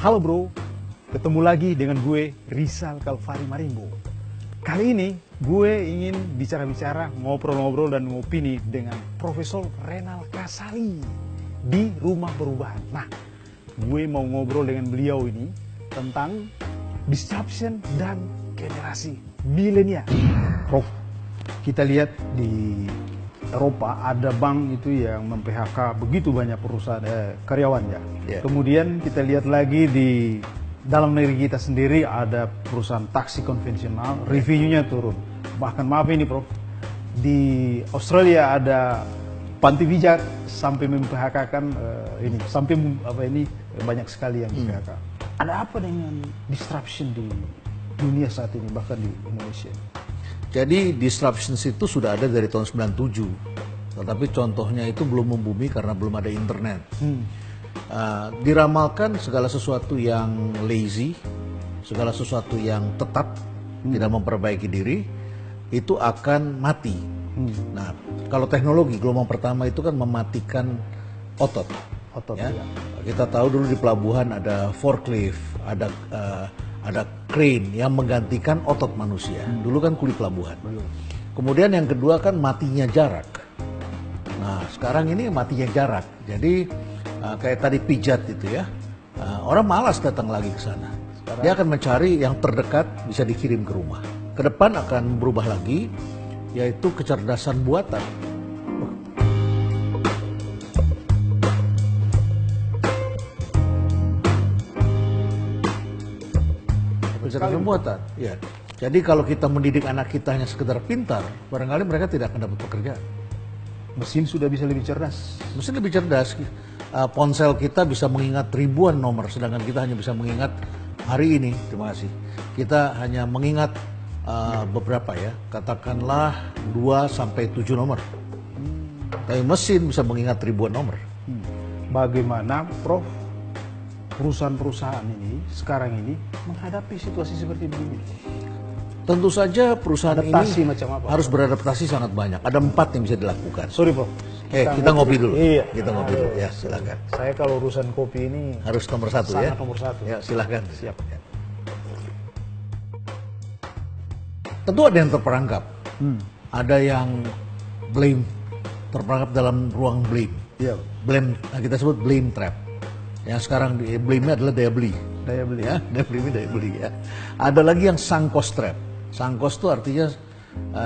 Halo bro, ketemu lagi dengan gue Rizal Kalvari Marimbo. Kali ini gue ingin bicara-bicara, ngobrol-ngobrol dan ngopini dengan Profesor Renal Kasali di Rumah Perubahan. Nah, gue mau ngobrol dengan beliau ini tentang disruption dan generasi milenial. Prof, kita lihat di Eropa ada bank itu yang mem-PHK begitu banyak perusahaan karyawan ya. Yeah. Kemudian kita lihat lagi di dalam negeri kita sendiri ada perusahaan taksi konvensional, revenue-nya turun. Bahkan maaf ini Prof, di Australia ada panti pijat sampai mem-PHK-kan ini sampai banyak sekali yang di-PHK. Ada apa dengan disruption di dunia saat ini bahkan di Indonesia? Jadi disruptions itu sudah ada dari tahun 97, tetapi contohnya itu belum membumi karena belum ada internet. Diramalkan segala sesuatu yang lazy, segala sesuatu yang tetap, tidak memperbaiki diri, itu akan mati. Nah, kalau teknologi gelombang pertama itu kan mematikan otot. Ya. Kita tahu dulu di pelabuhan ada forklift, ada crane yang menggantikan otot manusia. Dulu kan kuli pelabuhan. Kemudian yang kedua kan matinya jarak. Nah, sekarang ini matinya jarak. Jadi kayak tadi pijat itu ya, orang malas datang lagi ke sana. Dia akan mencari yang terdekat bisa dikirim ke rumah. Ke depan akan berubah lagi, yaitu kecerdasan buatan. Kecerdasan buatan, ya. Jadi kalau kita mendidik anak kita hanya sekedar pintar, barangkali mereka tidak akan dapat pekerjaan. Mesin sudah bisa lebih cerdas. Mesin lebih cerdas. Ponsel kita bisa mengingat ribuan nomor, sedangkan kita hanya bisa mengingat hari ini. Terima kasih. Kita hanya mengingat beberapa ya, katakanlah 2 sampai 7 nomor. Tapi mesin bisa mengingat ribuan nomor. Bagaimana Prof perusahaan-perusahaan ini sekarang ini menghadapi situasi seperti begini? Tentu saja perusahaan Adaptasi ini macam apa? harus beradaptasi sangat banyak. Ada 4 yang bisa dilakukan. Sorry Prof, Kita ngopi dulu. Iya. Kita ngopi dulu. Ya, silakan. Saya kalau urusan kopi ini Harus nomor 1 ya. sangat nomor 1. Ya, silakan. Siap. Ya. Tentu ada yang terperangkap. Ada yang blame, terperangkap dalam ruang blame. Iya. Blame, kita sebut blame trap. Yang sekarang blame-nya adalah daya beli. Daya beli Ya, daya beli ya. Ada lagi yang sunk cost trap. Sunk cost itu artinya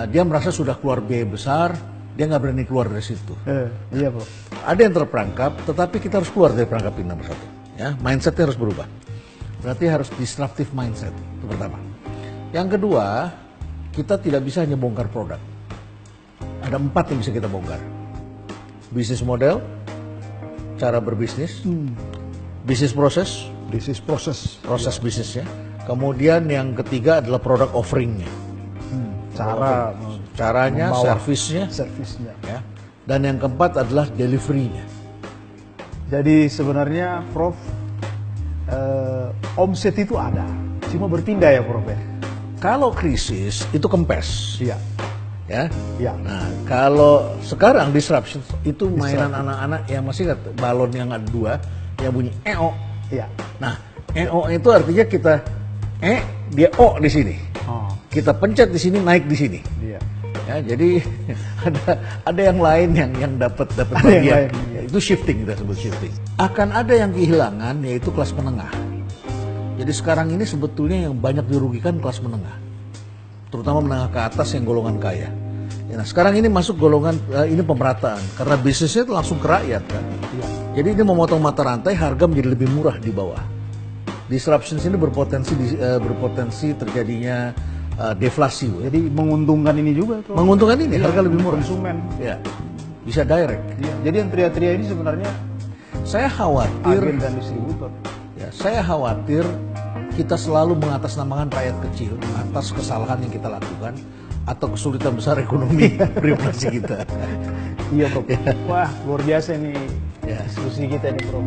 dia merasa sudah keluar biaya besar, dia nggak berani keluar dari situ. Iya Prof. Ada yang terperangkap, tetapi kita harus keluar dari perangkap ini nomor 1. Ya, mindsetnya harus berubah. Berarti harus disruptive mindset, itu pertama. Yang kedua, kita tidak bisa hanya bongkar produk. Ada 4 yang bisa kita bongkar. Bisnis model, cara berbisnis, bisnis proses, proses bisnisnya. Kemudian yang ketiga adalah product offeringnya, caranya, servisnya, ya. Dan yang keempat adalah deliverynya. Jadi sebenarnya Prof, omset itu ada, cuma berpindah ya Prof ya? Kalau krisis itu kempes, Iya. ya. Iya. Nah, kalau sekarang disruption itu mainan anak-anak yang masih ingat balon yang ada 2 yang bunyi EO. Iya. Nah, EO itu artinya kita dia O di sini. Oh, Kita pencet di sini, naik di sini. iya. Ya, jadi ada yang lain yang dapat Ada yang bagian. lain, iya. Itu shifting, kita sebut shifting. Akan ada yang kehilangan, yaitu kelas menengah. Jadi sekarang ini sebetulnya yang banyak dirugikan kelas menengah, terutama menengah ke atas yang golongan kaya. Ya, nah, sekarang ini masuk golongan ini pemerataan karena bisnisnya itu langsung ke rakyat kan. Iya. Jadi ini memotong mata rantai, harga menjadi lebih murah di bawah. Disruptions ini berpotensi terjadinya deflasi. Jadi menguntungkan ini juga Prof. Menguntungkan ini, harga lebih murah. Konsumen. Ya, bisa direct. Iya. Jadi yang tria-tria ini sebenarnya Saya khawatir, agen dan distributor. ya, saya khawatir kita selalu mengatasnamakan rakyat kecil atas kesalahan yang kita lakukan atau kesulitan besar ekonomi privasi kita. Iya Prof. Wah luar biasa nih diskusi kita nih Prof.